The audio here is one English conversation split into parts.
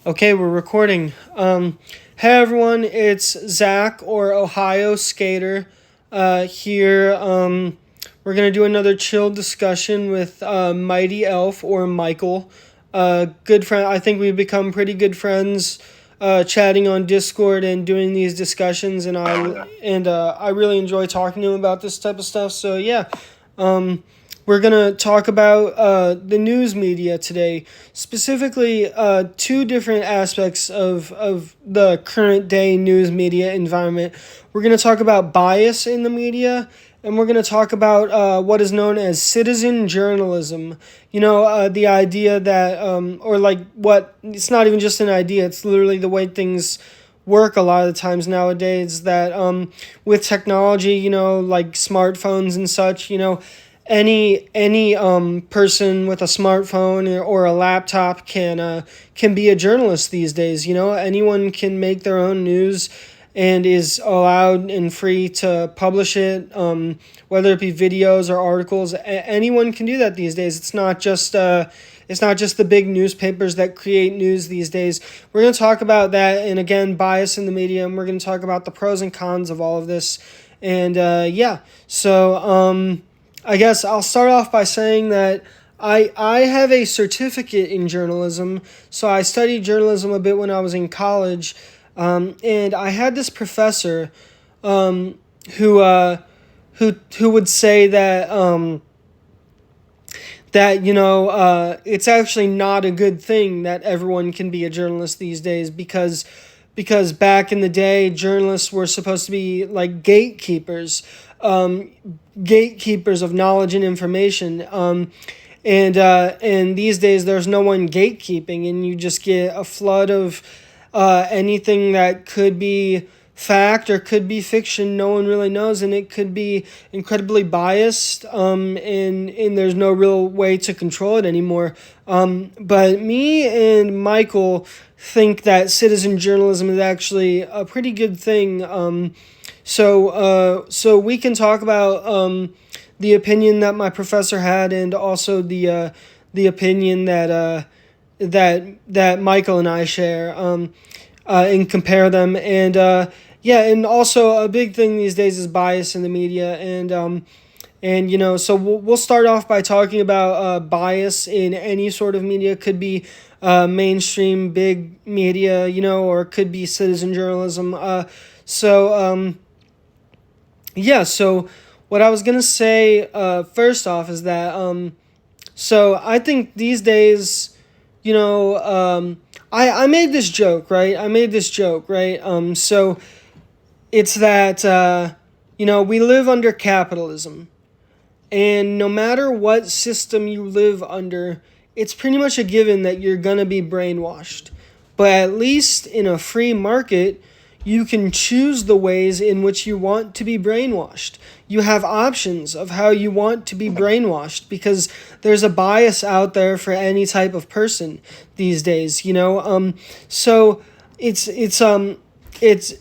Okay, we're recording. Hey everyone, it's Zach or Ohio Skater here. We're gonna do another chill discussion with Mighty Elf or Michael. Good friend. I think we've become pretty good friends. Chatting on Discord and doing these discussions, and I really enjoy talking to him about this type of stuff. So yeah, we're going to talk about the news media today, specifically two different aspects of the current day news media environment. We're going to talk about bias in the media, and we're going to talk about what is known as citizen journalism. The idea that, it's not even just an idea, it's literally the way things work a lot of the times nowadays, that with technology, like smartphones and such, any person with a smartphone or a laptop can be a journalist these days. Anyone can make their own news and is allowed and free to publish it, whether it be videos or articles. Anyone can do that these days. It's not just the big newspapers that create news these days. We're going to talk about that, and again, bias in the media, and we're going to talk about the pros and cons of all of this. And I guess I'll start off by saying that I have a certificate in journalism, so I studied journalism a bit when I was in college, and I had this professor who would say that it's actually not a good thing that everyone can be a journalist these days, because back in the day, journalists were supposed to be like gatekeepers of knowledge and information. And these days, there's no one gatekeeping, and you just get a flood of anything that could be fact or could be fiction. No one really knows, and it could be incredibly biased. And there's no real way to control it anymore. But me and Michael think that citizen journalism is actually a pretty good thing. So we can talk about the opinion that my professor had, and also the opinion that Michael and I share, and compare them. And also a big thing these days is bias in the media, and so we'll start off by talking about bias in any sort of media. Could be mainstream big media, or it could be citizen journalism. So what I was gonna say first off is that so I think these days, I made this joke, right? So it's that we live under capitalism, and no matter what system you live under, it's pretty much a given that you're gonna be brainwashed. But at least in a free market, you can choose the ways in which you want to be brainwashed. You have options of how you want to be brainwashed, because there's a bias out there for any type of person these days. So it's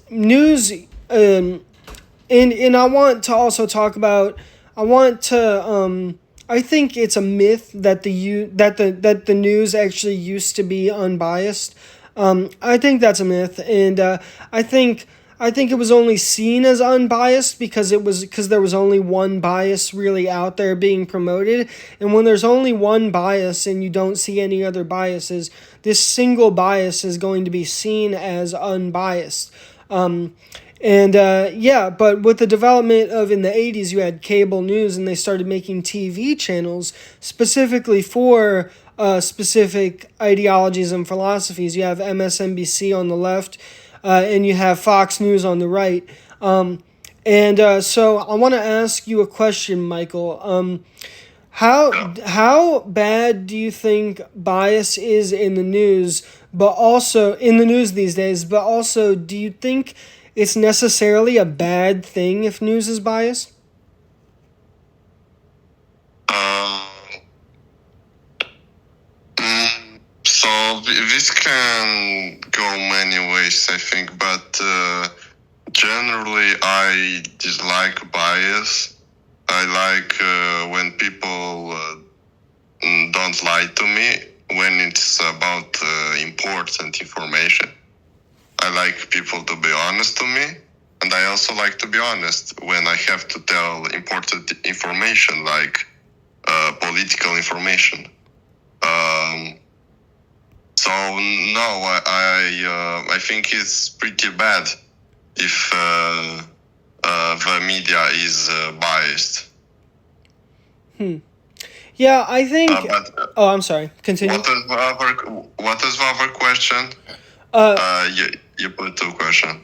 news. And I want to also talk about. I think it's a myth that the news actually used to be unbiased. I think that's a myth, and I think it was only seen as unbiased because there was only one bias really out there being promoted, and when there's only one bias and you don't see any other biases, this single bias is going to be seen as unbiased. But with the development of, in the 80s, you had cable news, and they started making TV channels specifically for specific ideologies and philosophies. You have MSNBC on the left, and you have Fox News on the right. So I want to ask you a question, Michael. How bad do you think bias is in the news, but also in the news these days? But also, do you think it's necessarily a bad thing if news is biased? So this can go many ways, I think, but generally I dislike bias. I like when people don't lie to me when it's about important information. I like people to be honest to me, and I also like to be honest when I have to tell important information, like political information. So no, I think it's pretty bad if the media is biased. Yeah, I think. But Oh, I'm sorry. Continue. what is the other question? You put two questions.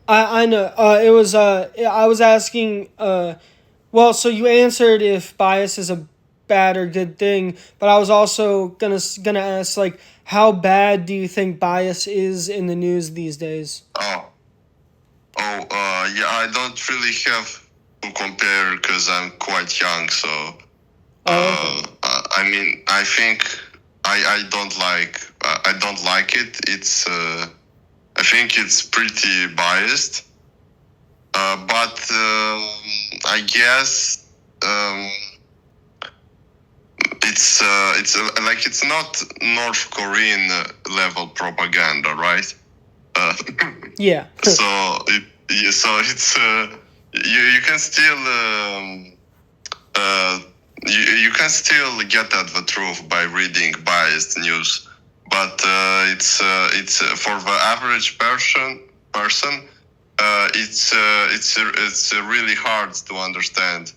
I know. It was. I was asking. Well, so you answered if bias is a bad or good thing, but I was also gonna ask, like, how bad do you think bias is in the news these days? Yeah. I don't really have to compare because I'm quite young. So, Okay. I mean, I think I don't like it. It's I think it's pretty biased. But I guess it's like it's not North Korean level propaganda, right? Yeah. So it's you can still you can still get at the truth by reading biased news, but it's for the average person. It's really hard to understand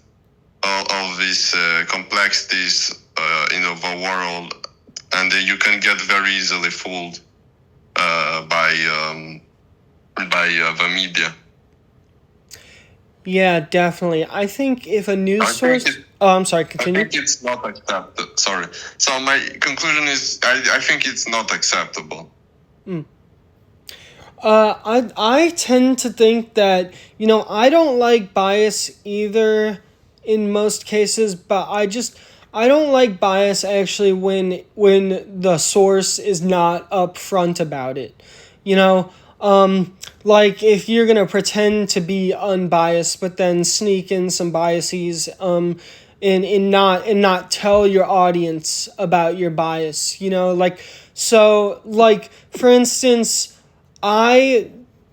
all these complexities in the world, and you can get very easily fooled by the media. Yeah, definitely. I think if a news source. Oh, I'm sorry. Continue. I think it's not acceptable. Sorry. So my conclusion is, I think it's not acceptable. I tend to think that, I don't like bias either in most cases, but I don't like bias actually when the source is not upfront about it. Like if you're gonna pretend to be unbiased but then sneak in some biases, and not tell your audience about your bias, like for instance, I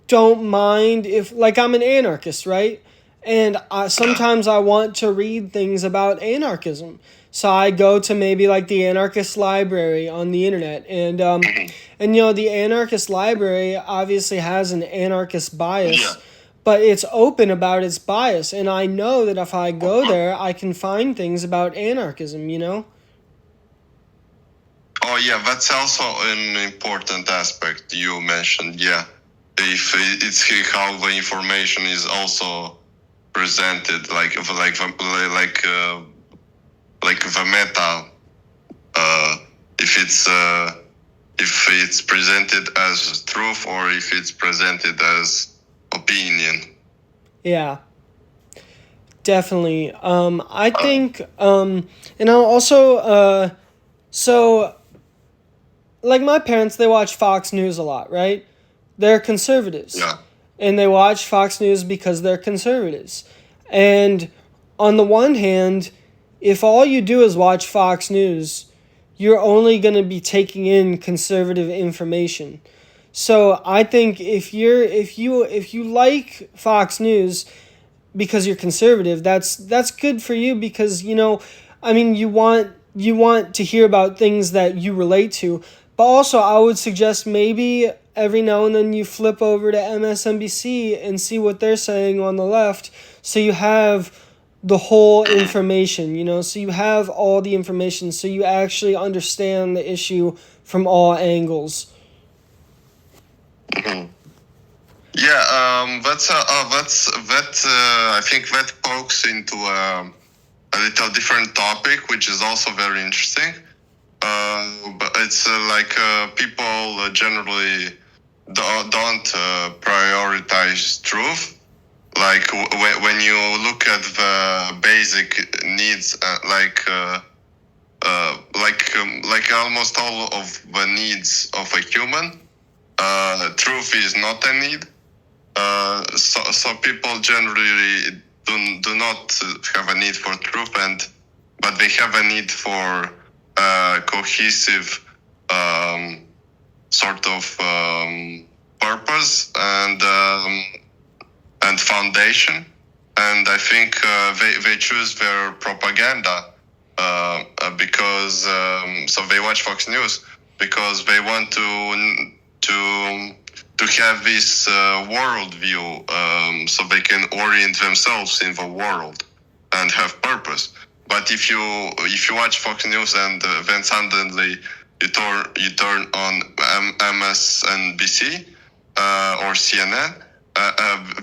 don't mind if, like, I'm an anarchist, right? And sometimes I want to read things about anarchism. So I go to maybe like the anarchist library on the internet, and the anarchist library obviously has an anarchist bias, Yeah. but it's open about its bias, and I know that if I go there, I can find things about anarchism. Oh yeah, that's also an important aspect you mentioned. Yeah, if it's how the information is also presented, like the meta. If it's presented as truth or if it's presented as opinion. Yeah. Definitely. I think, and I'll also, so, like my parents, they watch Fox News a lot, right? They're conservatives. Yeah. And they watch Fox News because they're conservatives. And on the one hand, if all you do is watch Fox News, you're only going to be taking in conservative information. So I think if you like Fox News because you're conservative, that's good for you because you want to hear about things that you relate to. But also I would suggest maybe every now and then you flip over to MSNBC and see what they're saying on the left, so you have the whole information, so you have all the information, so you actually understand the issue from all angles. Mm-hmm. Yeah, I think that pokes into a little different topic, which is also very interesting. But it's like people generally don't prioritize truth. Like when you look at the basic needs, like almost all of the needs of a human, truth is not a need. So people generally do not have a need for truth, but they have a need for cohesive sort of purpose and foundation. And I think they choose their propaganda because so they watch Fox News because they want to have this worldview so they can orient themselves in the world and have purpose. But if you watch Fox News and then suddenly you turn on MSNBC or CNN,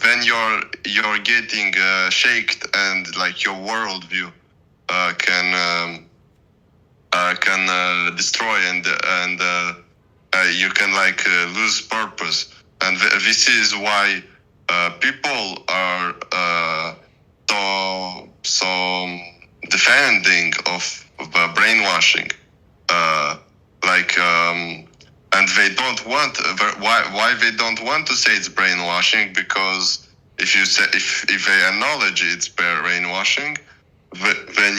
then you're getting shaked and like your worldview can destroy and you can like lose purpose. And this is why people are so defending of brainwashing, and they don't want why they don't want to say it's brainwashing, because if you say if they acknowledge it's brainwashing, then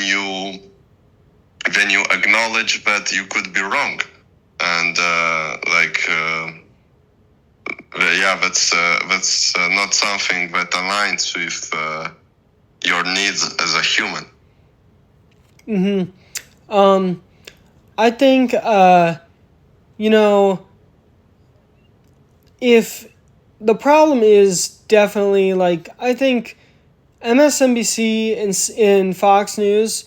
you acknowledge that you could be wrong, and that's not something that aligns with your needs as a human. I think, if the problem is definitely, like, I think MSNBC and Fox News,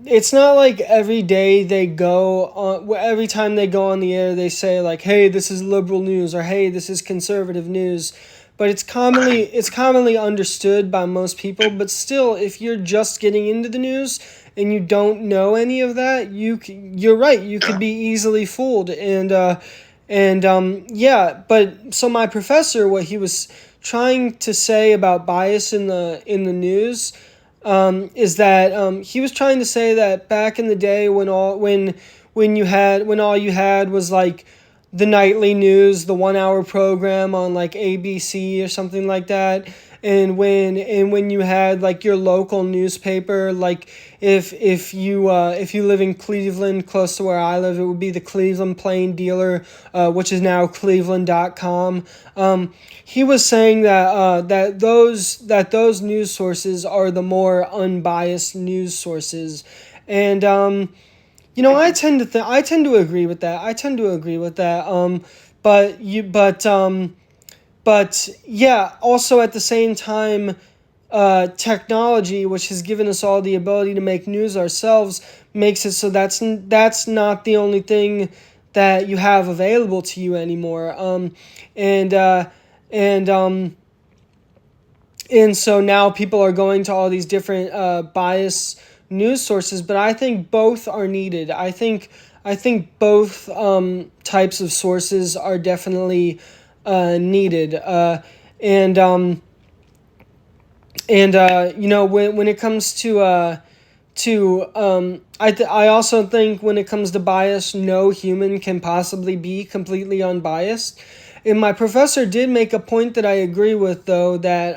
it's not like every day every time they go on the air, they say like, hey, this is liberal news, or hey, this is conservative news. But it's commonly understood by most people. But still, if you're just getting into the news and you don't know any of that, you're right. You could be easily fooled. But so my professor, what he was trying to say about bias in the news, is that he was trying to say that back in the day when all you had was like the nightly news, the 1 hour program on like ABC or something like that, and when you had like your local newspaper, like if you live in Cleveland, close to where I live, it would be the Cleveland Plain Dealer, which is now Cleveland.com. He was saying that those news sources are the more unbiased news sources, and I tend to agree with that. But yeah, also at the same time, technology, which has given us all the ability to make news ourselves, makes it so that's not the only thing that you have available to you anymore. And so now people are going to all these different bias news sources, but I think both are needed. I think both types of sources are definitely needed. When it comes to I also think when it comes to bias, no human can possibly be completely unbiased. And my professor did make a point that I agree with, though, that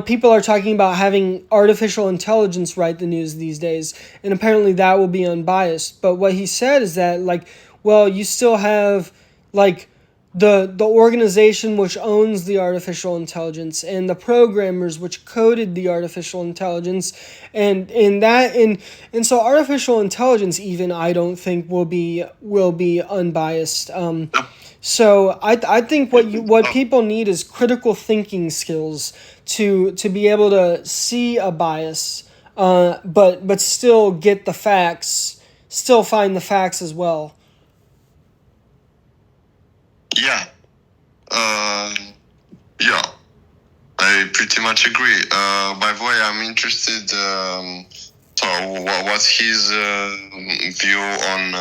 people are talking about having artificial intelligence write the news these days, and apparently that will be unbiased. But what he said is that, you still have, the organization which owns the artificial intelligence and the programmers which coded the artificial intelligence, and so artificial intelligence even I don't think will be unbiased. So I think what people need is critical thinking skills to be able to see a bias, but still get the facts, still find the facts as well. Yeah. I pretty much agree. By the way, I'm interested. So, what's his view on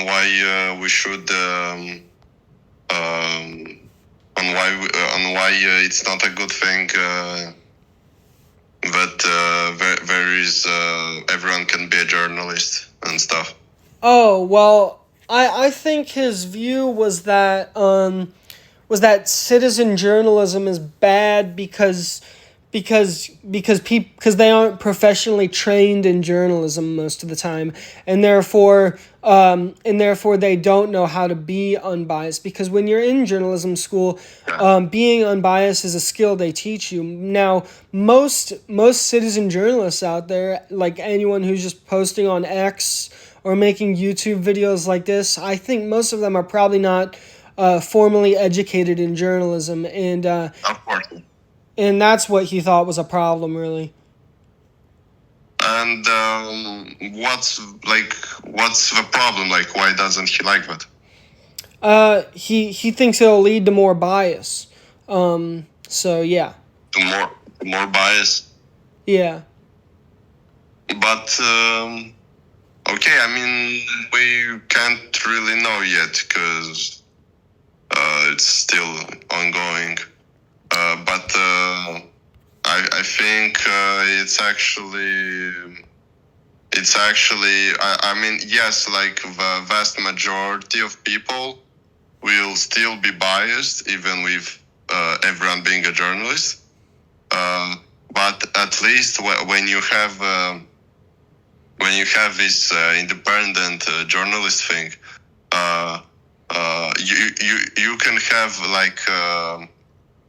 why we should on why it's not a good thing that there is everyone can be a journalist and stuff. Oh, well, I think his view was that citizen journalism is bad because because they aren't professionally trained in journalism most of the time, and therefore they don't know how to be unbiased. Because when you're in journalism school, being unbiased is a skill they teach you. Now, most citizen journalists out there, like anyone who's just posting on X or making YouTube videos like this, I think most of them are probably not formally educated in journalism, Of course. and that's what he thought was a problem, really. And what's the problem? Like, why doesn't he like that? He thinks it'll lead to more bias. So yeah. More bias. Yeah. But okay, I mean, we can't really know yet because it's still ongoing. But I think I mean, yes, like the vast majority of people will still be biased, even with everyone being a journalist. But at least when you have this independent journalist thing,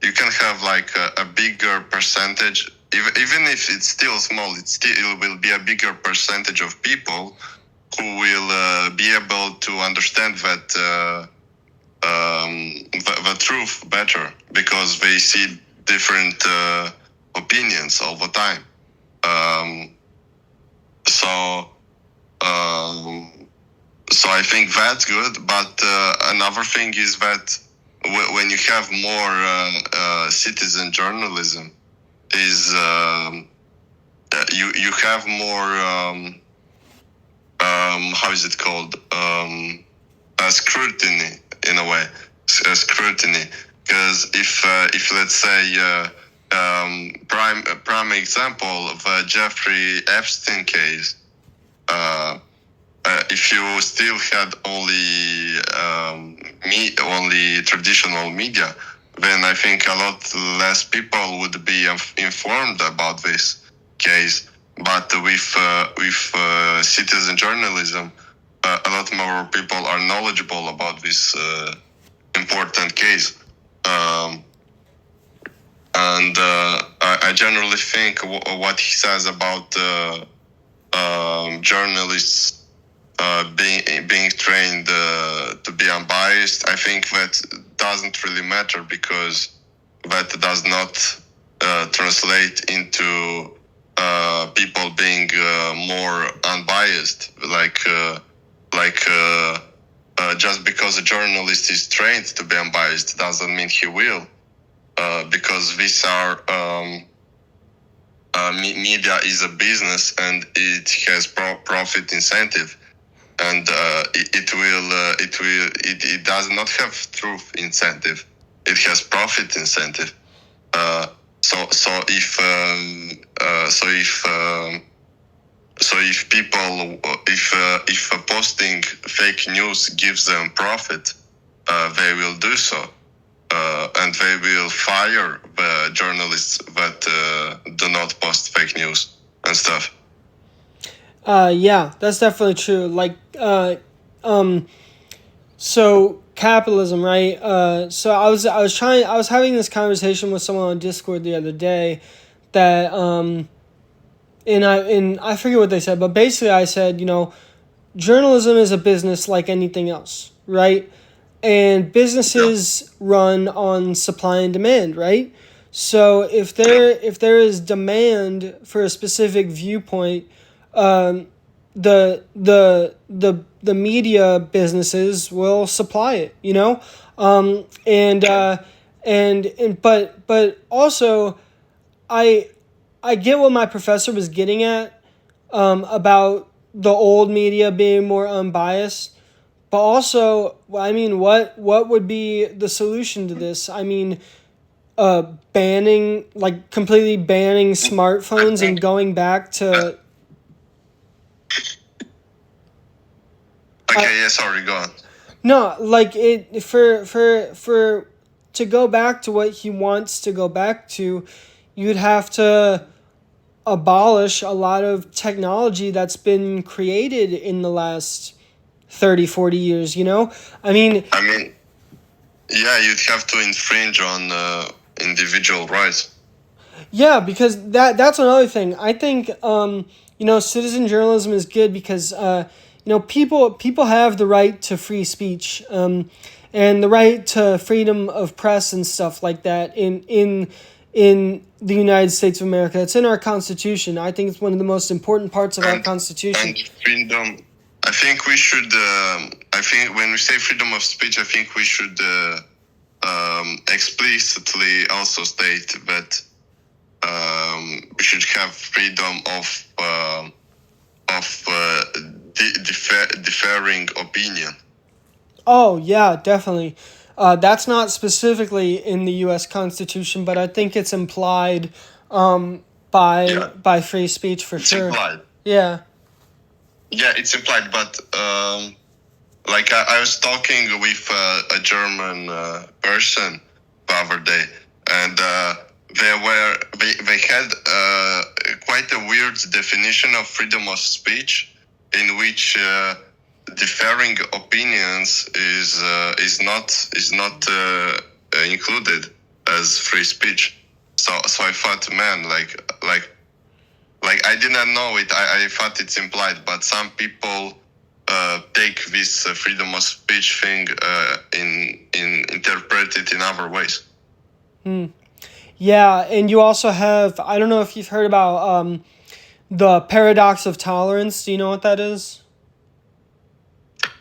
you can have a bigger percentage, even if it's still small. It will be a bigger percentage of people who will be able to understand that the truth better, because they see different opinions all the time. So I think that's good. But another thing is that when you have more citizen journalism, is you have more how is it called, scrutiny, in a way, scrutiny. Because if let's say prime example of Jeffrey Epstein case, if you still had only traditional media, then I think a lot less people would be informed about this case. But with citizen journalism, a lot more people are knowledgeable about this important case. And I generally think what he says about journalists being trained to be unbiased, I think that doesn't really matter, because that does not translate into people being more unbiased. Just because a journalist is trained to be unbiased doesn't mean he will, because these are media is a business and it has profit incentive, and it does not have truth incentive. It has profit incentive. If posting fake news gives them profit, they will do so, and they will fire the journalists that do not post fake news and stuff. Yeah, that's definitely true. So capitalism, right? So I was having this conversation with someone on Discord the other day, that and I forget what they said, but basically I said, journalism is a business like anything else, right? And businesses run on supply and demand, right? So if there is demand for a specific viewpoint, the media businesses will supply it, but also I get what my professor was getting at, about the old media being more unbiased, but also, I mean, what would be the solution to this? I mean, completely banning smartphones and going back to. Okay, yeah, sorry, go on. No, for to go back to what he wants to go back to, you'd have to abolish a lot of technology that's been created in the last 30, 40 years, you know? I mean, I mean, yeah, you'd have to infringe on individual rights. yeah, because that's another thing. I think citizen journalism is good because people have the right to free speech, and the right to freedom of press and stuff like that in the United States of America. It's in our Constitution. I think it's one of the most important parts of our Constitution. And freedom. I think we should. I think when we say freedom of speech, I think we should explicitly also state that we should have freedom of differing opinion. Oh yeah, definitely. That's not specifically in the U.S. Constitution, but I think it's implied by free speech for it's sure. Implied. Yeah. Yeah, it's implied, but like I was talking with a German person the other day, and they had quite a weird definition of freedom of speech, in which differing opinions is not included as free speech. So I thought, man, like I did not know it. I thought it's implied, but some people take this freedom of speech thing interpret it in other ways. Yeah, and you also have, I don't know if you've heard about the paradox of tolerance. Do you know what that is?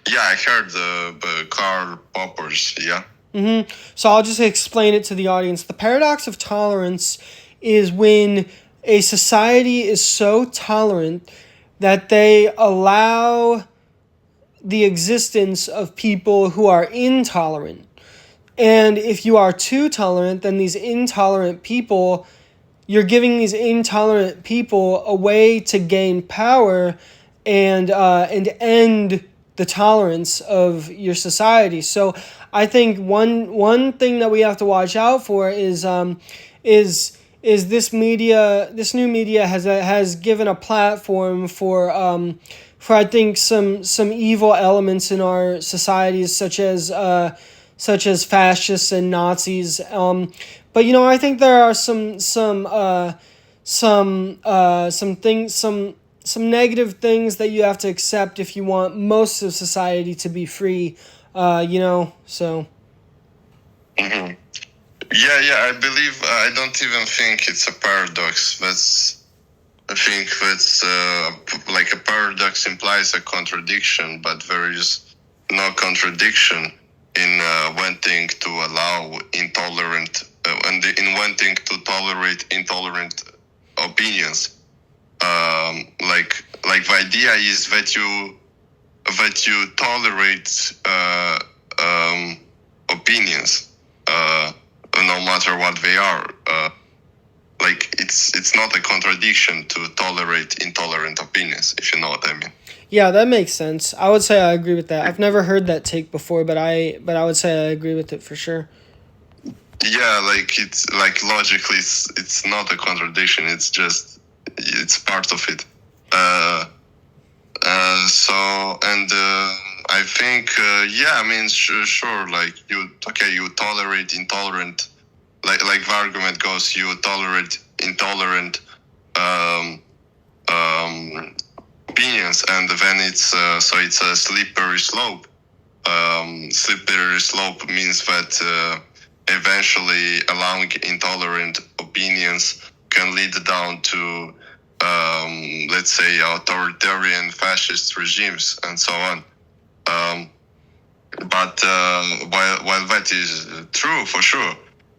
Yeah, I heard the Karl Popper's, yeah. So I'll just explain it to the audience. The paradox of tolerance is when a society is so tolerant that they allow the existence of people who are intolerant. And if you are too tolerant, then these intolerant people, you're giving these intolerant people a way to gain power and end the tolerance of your society. So I think one thing that we have to watch out for is this media, this new media has given a platform for I think some evil elements in our societies, such as fascists and Nazis. But I think there are some negative things that you have to accept if you want most of society to be free. So. Mm-hmm. Yeah. I believe I don't even think it's a paradox. I think that's like a paradox implies a contradiction, but there is no contradiction in wanting to allow intolerant and in wanting to tolerate intolerant opinions. Like the idea is that you tolerate opinions, no matter what they are. Like it's not a contradiction to tolerate intolerant opinions, if you know what I mean. Yeah, that makes sense. I would say I agree with that. I've never heard that take before, but I would say I agree with it for sure. Yeah, like it's like logically it's not a contradiction. It's just it's part of it. I think I mean sure like you tolerate intolerant, like the argument goes, you tolerate intolerant opinions, and then it's it's a slippery slope. Slippery slope means that eventually allowing intolerant opinions can lead down to let's say authoritarian fascist regimes and so on. But while that is true for sure,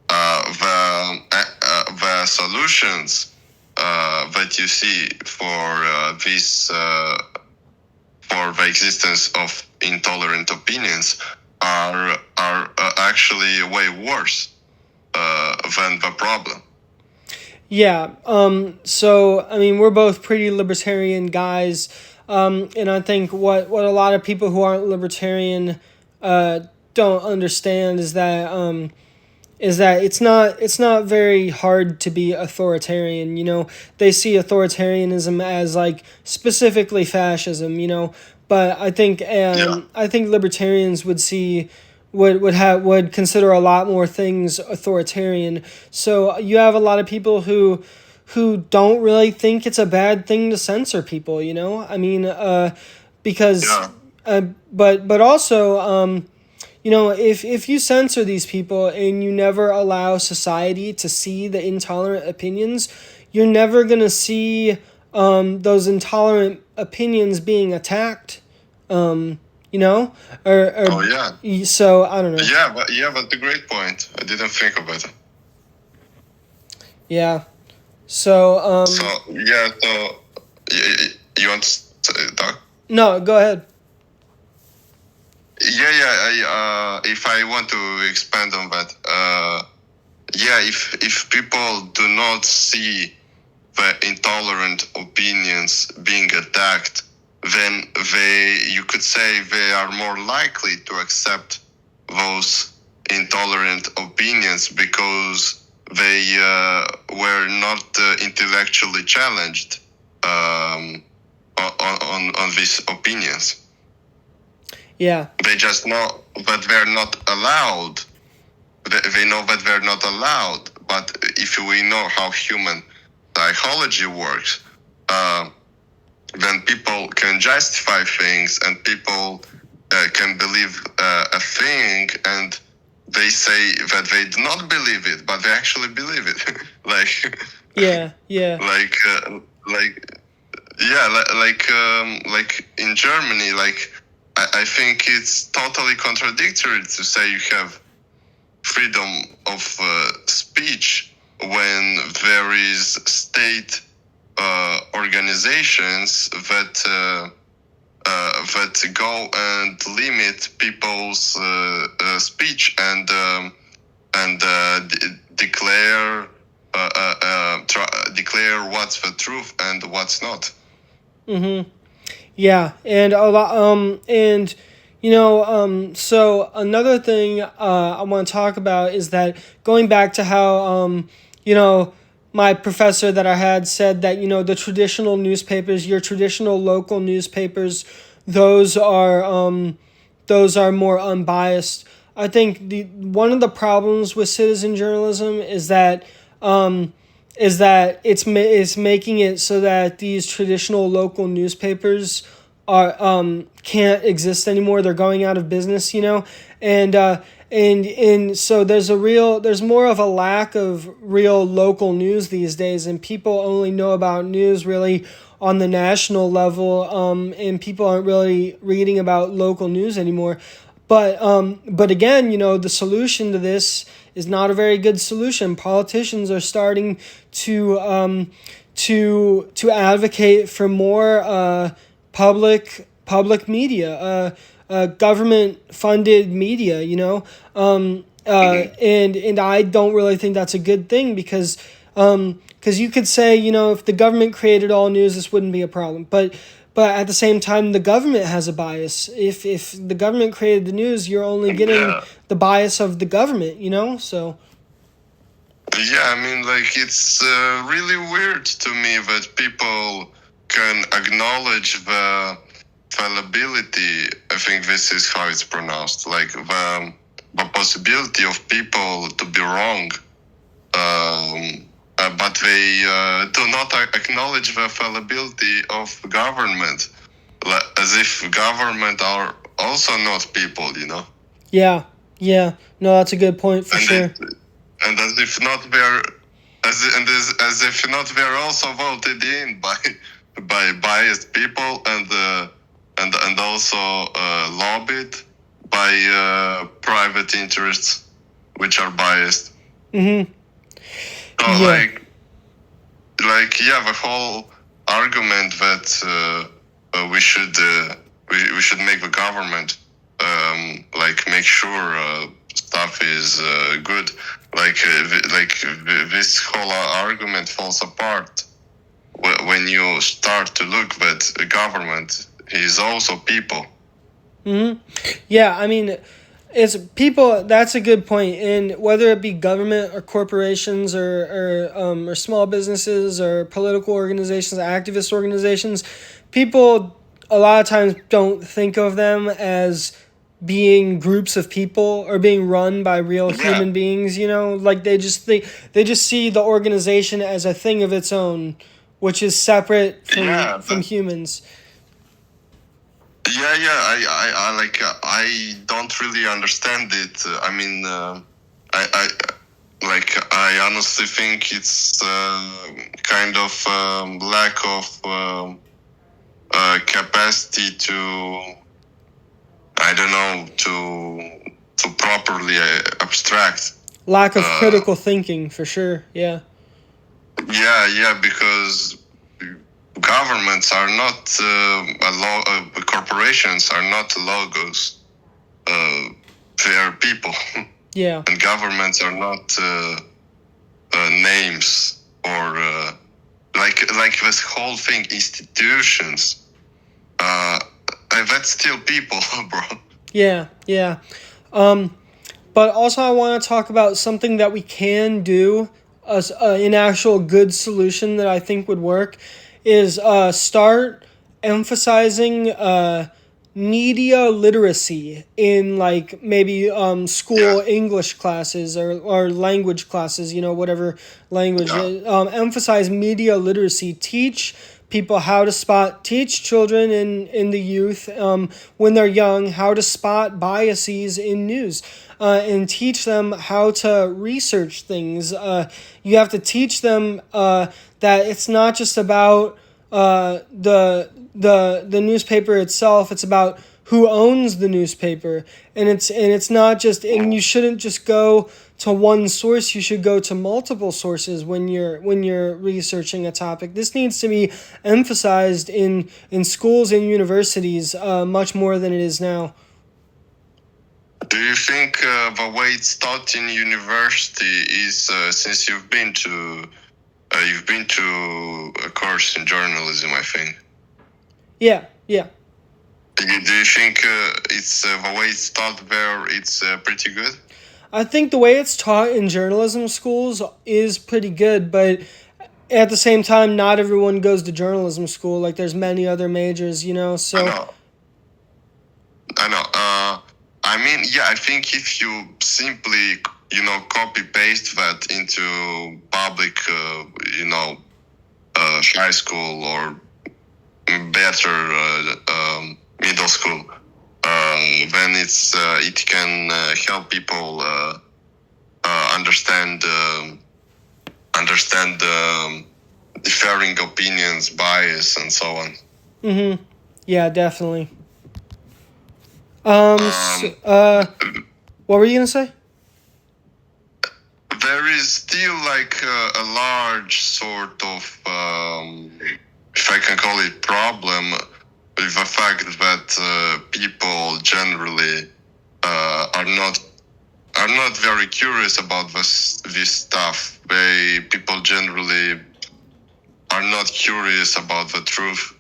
the solutions that you see for this for the existence of intolerant opinions are actually way worse than the problem. Yeah. So I mean, we're both pretty libertarian guys, and I think what a lot of people who aren't libertarian don't understand is that is that it's not very hard to be authoritarian. They see authoritarianism as like specifically fascism. But Yeah. I think libertarians would consider a lot more things authoritarian. So you have a lot of people who don't really think it's a bad thing to censor people. I mean, because Yeah. but also if you censor these people and you never allow society to see the intolerant opinions, you're never going to see those intolerant opinions being attacked. Um, you know, Oh yeah. so I don't know. Yeah, but a great point. I didn't think about it. Yeah. So So yeah, so you want to talk? no, go ahead. Yeah. If I want to expand on that, yeah, if people do not see the intolerant opinions being attacked, then you could say they are more likely to accept those intolerant opinions because they were not intellectually challenged on these opinions. Yeah. They just know that they're not allowed. They know that they're not allowed. But if we know how human psychology works, then people can justify things and people can believe a thing and they say that they do not believe it, but they actually believe it. Yeah. Like in Germany, I think it's totally contradictory to say you have freedom of speech when there is state organizations that go and limit people's speech and declare declare what's the truth and what's not. Mm-hmm. Yeah, and a lot, so another thing I want to talk about is that going back to how, my professor that I had said that, the traditional newspapers, your traditional local newspapers, those are, those are more unbiased. I think one of the problems with citizen journalism is that it's making it so that these traditional local newspapers are can't exist anymore. They're going out of business, and so there's more of a lack of real local news these days, and people only know about news really on the national level, and people aren't really reading about local news anymore. But again, the solution to this is not a very good solution. Politicians are starting to advocate for more public media, government funded media. And I don't really think that's a good thing because you could say, if the government created all news, this wouldn't be a problem. But at the same time, the government has a bias. If the government created the news, you're only getting the bias of the government, so. Yeah, I mean, it's really weird to me that people can acknowledge the fallibility. I think this is how it's pronounced. The possibility of people to be wrong, but they do not acknowledge the fallibility of government, as if government are also not people. Yeah. No, that's a good point for sure. And as if not they're as if not they're also voted in by biased people and also lobbied by private interests which are biased. Mm-hmm. So the whole argument that we should make the government make sure stuff is good. This whole argument falls apart when you start to look that the government is also people. Mm-hmm. Yeah, I mean, It's people. That's a good point. And whether it be government or corporations or small businesses or political organizations, activist organizations, people a lot of times don't think of them as being groups of people or being run by real Yeah, human beings. You know, like they just see the organization as a thing of its own, which is separate yeah, from humans. yeah. I like. I don't really understand it. I mean, I like. I honestly think it's kind of lack of capacity to. I don't know to properly abstract. Lack of Uh, critical thinking, for sure. Yeah. yeah, because governments are not corporations are not logos. They are people, Yeah. and governments are not names or like this whole thing. Institutions, that's still people, bro. Yeah. Yeah. Um, but also, I want to talk about something that we can do as an actual good solution that I think would work is start emphasizing media literacy in like maybe Yeah, school English classes or language classes, you know, whatever language. yeah, Emphasize media literacy. Teach people how to spot, teach children in the youth when they're young how to spot biases in news and teach them how to research things. You have to teach them that it's not just about the newspaper itself. It's about who owns the newspaper, and it's not just, and you shouldn't just go to one source. You should go to multiple sources when you're researching a topic. This needs to be emphasized in schools and universities much more than it is now. Do you think the way it's taught in university is since you've been to a course in journalism, I think. Yeah, yeah. Do you think it's the way it's taught there? It's pretty good. I think the way it's taught in journalism schools is pretty good, but at the same time, not everyone goes to journalism school. Like there's many other majors, you know. I So know. I know. I mean, yeah. I think if you simply, copy paste that into public, high school or better middle school, then it can help people understand differing opinions, bias, and so on. yeah, definitely. Um, What were you gonna say? there is still like a large sort of, if I can call it, problem with the fact that people generally are not very curious about this stuff. People generally are not curious about the truth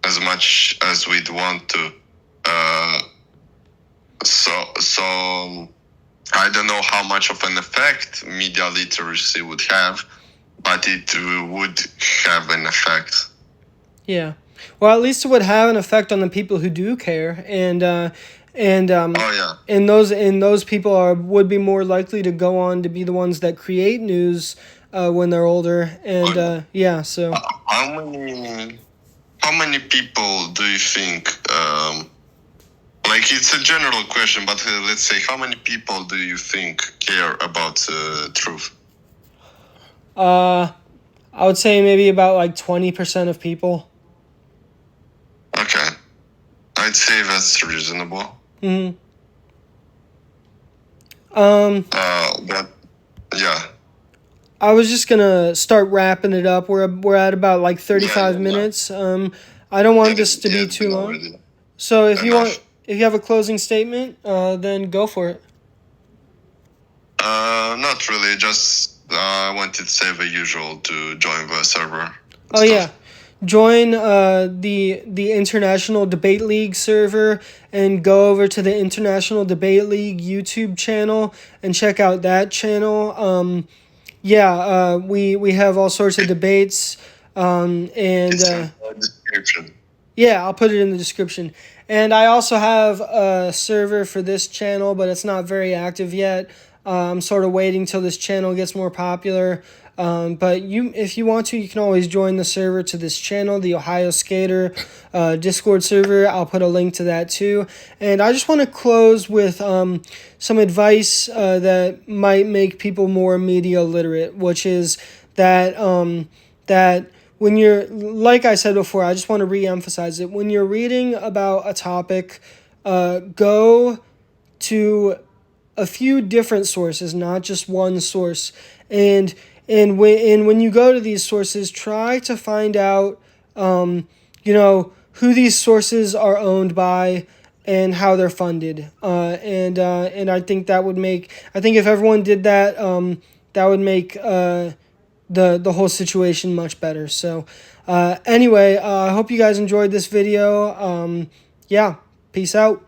as much as we'd want to. So I don't know how much of an effect media literacy would have, but it would have an effect. Yeah. Well, at least it would have an effect on the people who do care, and Oh yeah. and those people would be more likely to go on to be the ones that create news when they're older, and yeah. So How many people do you think? Like it's a general question, but let's say, how many people do you think care about truth? I would say maybe about like 20% of people. Okay, I'd say that's reasonable. Hmm. But yeah. I was just gonna start wrapping it up. We're at about like Yeah, 35 yeah, yeah. minutes. I don't want this to Yeah, be it's too been long. already So enough. if you have a closing statement, then go for it. Not really. Just I wanted to say the usual to join the server and Oh yeah, stuff. join the International Debate League server and go over to the International Debate League YouTube channel and check out that channel. We have all sorts of debates. It's in the description. Yeah, I'll put it in the description. And I also have a server for this channel, but it's not very active yet. I'm sort of waiting till this channel gets more popular. But if you want to, you can always join the server to this channel, the Ohio Skater Discord server. I'll put a link to that too. And I just want to close with some advice that might make people more media literate, which is that that when you're, like I said before, I just want to re-emphasize it. When you're reading about a topic, go to a few different sources, not just one source. And when you go to these sources, try to find out, who these sources are owned by and how they're funded. And I think that would make, I think if everyone did that, that would make the whole situation much better. So anyway, I hope you guys enjoyed this video. Yeah, peace out.